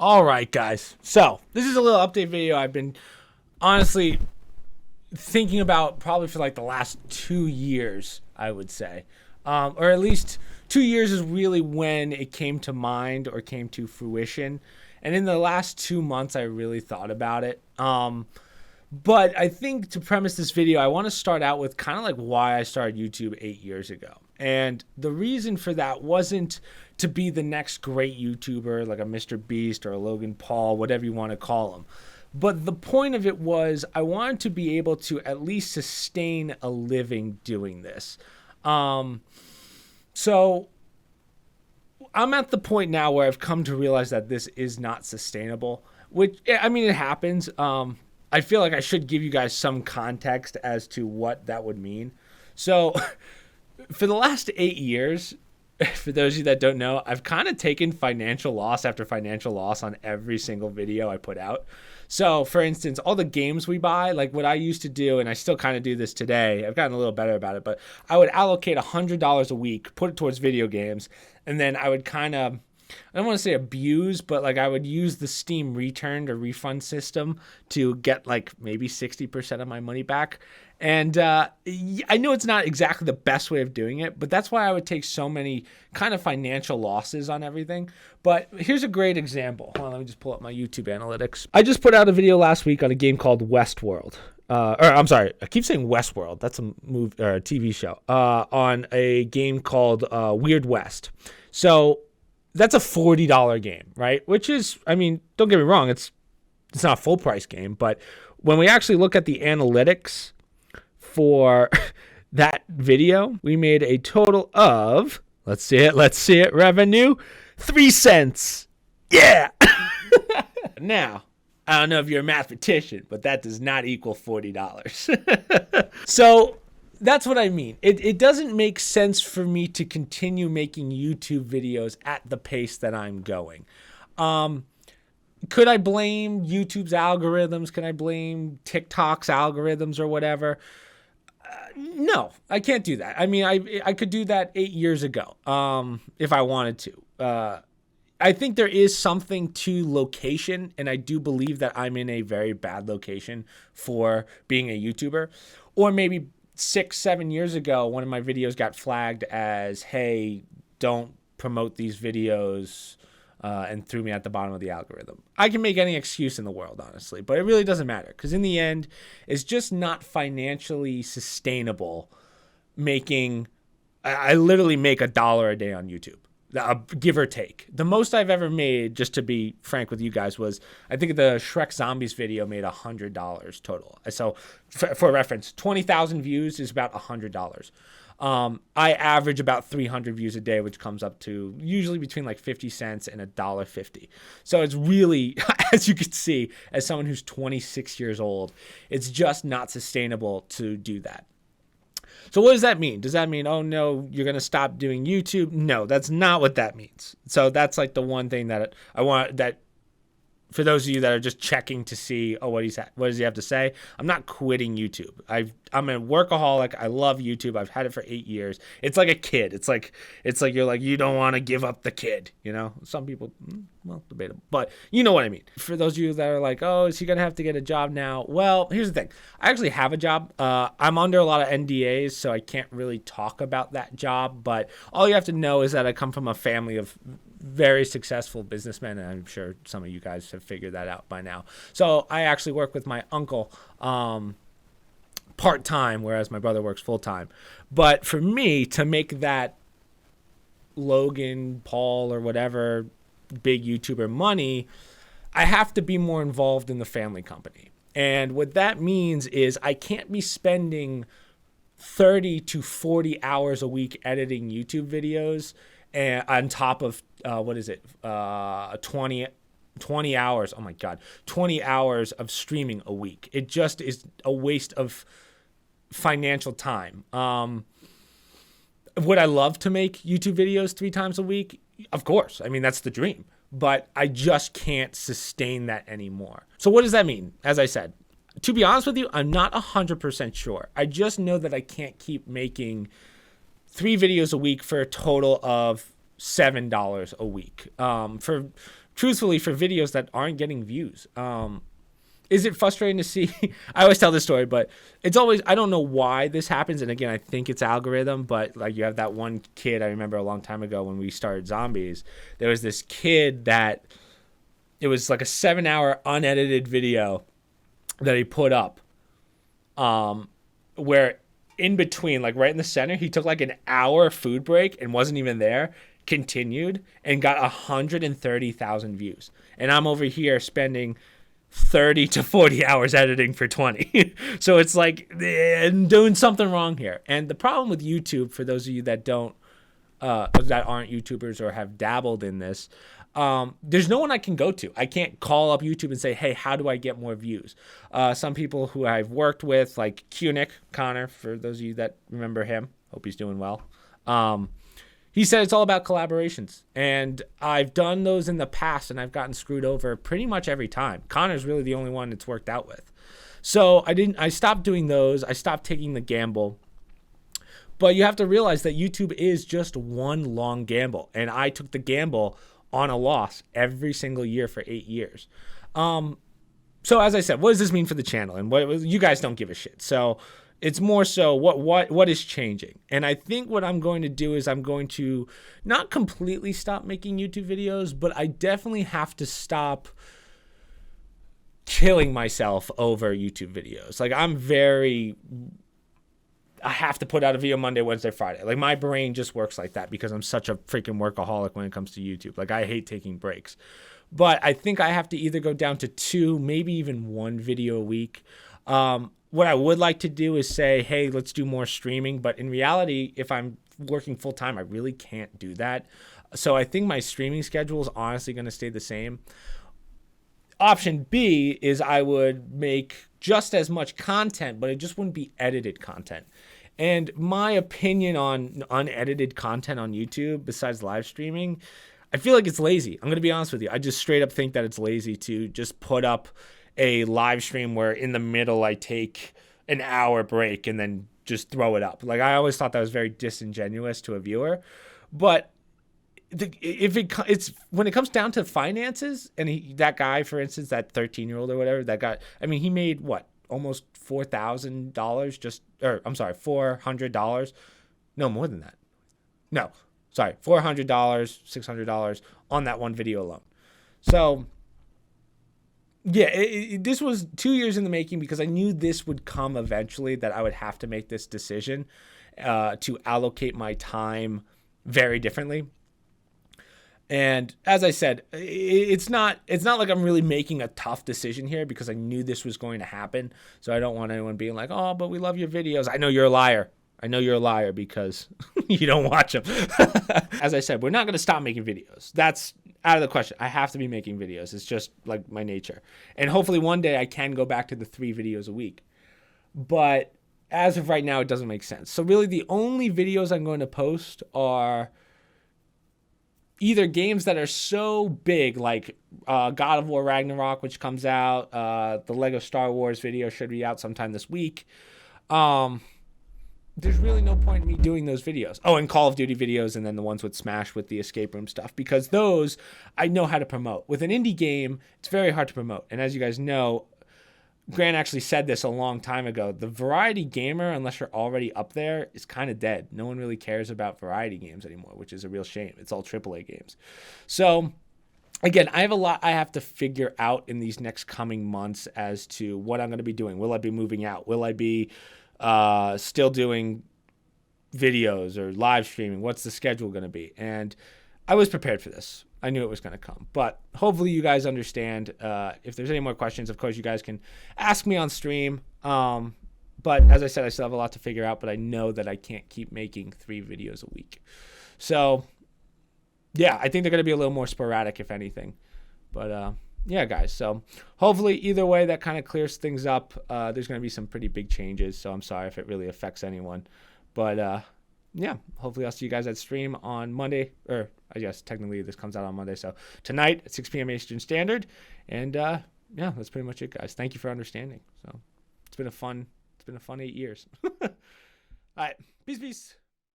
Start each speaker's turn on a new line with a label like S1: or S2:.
S1: All right, guys. So this is a little update video I've been honestly thinking about probably for like the last 2 years, I would say. Or at least 2 years is really when it came to mind or came to fruition. And in the last 2 months, I really thought about it. But I think to premise this video, I want to start out with kind of like why I started YouTube 8 years ago. And the reason for that wasn't to be the next great YouTuber like a Mr. Beast or a Logan Paul, whatever you want to call him. But the point of it was I wanted to be able to at least sustain a living doing this. So I'm at the point now where I've come to realize that this is not sustainable, which, I mean, it happens. I feel like I should give you guys some context as to what that would mean. So for the last 8 years, for those of you that don't know, I've kind of taken financial loss after financial loss on every single video I put out. So for instance, all the games we buy, like what I used to do, and I still kind of do this today, I've gotten a little better about it, but I would allocate $100 a week, put it towards video games, and then I would kind of, I don't want to say abuse, but like I would use the Steam return or refund system to get like maybe 60% of my money back. And I know it's not exactly the best way of doing it, but that's why I would take so many kind of financial losses on everything. But here's a great example. Hold on, let me just pull up my YouTube analytics. I just put out a video last week on a game called Westworld. Or I'm sorry, I keep saying Westworld. That's a movie or a TV show. On a game called Weird West. So that's a $40 game, right? Which is, I mean, don't get me wrong, it's not a full price game, but when we actually look at the analytics for that video, we made a total of, let's see it, revenue, 3 cents. Yeah. Now, I don't know if you're a mathematician, but that does not equal $40. So that's what I mean. It doesn't make sense for me to continue making YouTube videos at the pace that I'm going. Could I blame YouTube's algorithms? Can I blame TikTok's algorithms or whatever? No, I can't do that. I mean, I could do that 8 years ago if I wanted to. I think there is something to location, and I do believe that I'm in a very bad location for being a YouTuber. Or maybe 6-7 years ago, one of my videos got flagged as, hey, don't promote these videos, and threw me at the bottom of the algorithm. I can make any excuse in the world, honestly, but it really doesn't matter because in the end, it's just not financially sustainable making, I literally make $1 a day on YouTube. Give or take. The most I've ever made, just to be frank with you guys, was I think the Shrek Zombies video made $100 total. So for reference, 20,000 views is about $100. I average about 300 views a day, which comes up to usually between like 50 cents and $1.50. So it's really, as you can see, as someone who's 26 years old, it's just not sustainable to do that. So what does that mean? Does that mean, oh no, you're going to stop doing YouTube? No, that's not what that means. So that's like the one thing that I want, that for those of you that are just checking to see, oh, what does he have to say? I'm not quitting YouTube. I'm a workaholic. I love YouTube. I've had it for 8 years. It's like a kid. It's like you're like, you don't want to give up the kid, you know? Some people, well, debatable, but you know what I mean. For those of you that are like, oh, is he going to have to get a job now? Well, here's the thing. I actually have a job. I'm under a lot of NDAs, so I can't really talk about that job, but all you have to know is that I come from a family of very successful businessmen, and I'm sure some of you guys have figured that out by now. So I actually work with my uncle part-time, whereas my brother works full-time. But for me to make that Logan Paul or whatever big YouTuber money, I have to be more involved in the family company. And what that means is I can't be spending 30 to 40 hours a week editing YouTube videos and on top of 20 hours, oh my God, 20 hours of streaming a week. It just is a waste of financial time. Would I love to make YouTube videos 3 times a week? Of course. I mean, that's the dream. But I just can't sustain that anymore. So what does that mean? As I said, to be honest with you, I'm not 100% sure. I just know that I can't keep making 3 videos a week for a total of $7 a week. truthfully, for videos that aren't getting views. Is it frustrating to see? I always tell this story, but it's always, I don't know why this happens. And again, I think it's algorithm, but like you have that one kid, I remember a long time ago when we started Zombies, there was this kid that it was like a 7-hour unedited video that he put up, where in between, like right in the center, he took like an hour food break and wasn't even there, continued, and got 130,000 views. And I'm over here spending 30 to 40 hours editing for 20. So it's like doing something wrong here. And the problem with YouTube, for those of you that don't, that aren't YouTubers or have dabbled in this, there's no one I can go to. I can't call up YouTube and say, hey, how do I get more views? Some people who I've worked with, like Connor, for those of you that remember him, hope he's doing well. He said it's all about collaborations. And I've done those in the past, and I've gotten screwed over pretty much every time. Connor's really the only one it's worked out with. So I stopped doing those. I stopped taking the gamble. But you have to realize that YouTube is just one long gamble. And I took the gamble on a loss every single year for 8 years. So as I said, what does this mean for the channel? And what you guys don't give a shit. So it's more so what is changing. And I think what I'm going to do is I'm going to not completely stop making YouTube videos, but I definitely have to stop killing myself over YouTube videos. Like I have to put out a video Monday, Wednesday, Friday. Like my brain just works like that because I'm such a freaking workaholic when it comes to YouTube. Like I hate taking breaks. But I think I have to either go down to 2, maybe even 1 video a week. What I would like to do is say, hey, let's do more streaming. But in reality, if I'm working full time, I really can't do that. So I think my streaming schedule is honestly going to stay the same. Option B is I would make just as much content, but it just wouldn't be edited content. And my opinion on unedited content on YouTube, besides live streaming, I feel like it's lazy. I'm going to be honest with you. I just straight up think that it's lazy to just put up a live stream where in the middle I take an hour break and then just throw it up. Like I always thought that was very disingenuous to a viewer. But it's when it comes down to finances, and that guy, for instance, that 13-year-old or whatever, that guy, I mean, he made what, almost $4,000 $400. No, more than that. No, sorry, $400, $600 on that one video alone. So yeah, this was 2 years in the making because I knew this would come eventually, that I would have to make this decision to allocate my time very differently. And as I said, it's not like I'm really making a tough decision here because I knew this was going to happen. So I don't want anyone being like, oh, but we love your videos. I know you're a liar. I know you're a liar because you don't watch them. As I said, we're not going to stop making videos. That's out of the question. I have to be making videos. It's just like my nature. And hopefully one day I can go back to the 3 videos a week. But as of right now, it doesn't make sense. So really the only videos I'm going to post are either games that are so big, like God of War Ragnarok, which comes out. The Lego Star Wars video should be out sometime this week. There's really no point in me doing those videos. Oh, and Call of Duty videos, and then the ones with Smash with the escape room stuff, because those I know how to promote. With an indie game, it's very hard to promote. And as you guys know, Grant actually said this a long time ago. The variety gamer, unless you're already up there, is kind of dead. No one really cares about variety games anymore, which is a real shame. It's all AAA games. So again, I have a lot I have to figure out in these next coming months as to what I'm going to be doing. Will I be moving out? Will I be still doing videos or live streaming? What's the schedule going to be? And I was prepared for this. I knew it was going to come, but hopefully you guys understand. If there's any more questions, of course, you guys can ask me on stream. But as I said, I still have a lot to figure out, but I know that I can't keep making 3 videos a week. So yeah, I think they're going to be a little more sporadic, if anything. But yeah, guys. So hopefully either way, that kind of clears things up. There's going to be some pretty big changes. So I'm sorry if it really affects anyone, but yeah, hopefully I'll see you guys at stream on Monday, or I guess technically this comes out on Monday. So tonight at 6 p.m. Eastern Standard. And yeah, that's pretty much it, guys. Thank you for understanding. So it's been a fun 8 years. All right. Peace.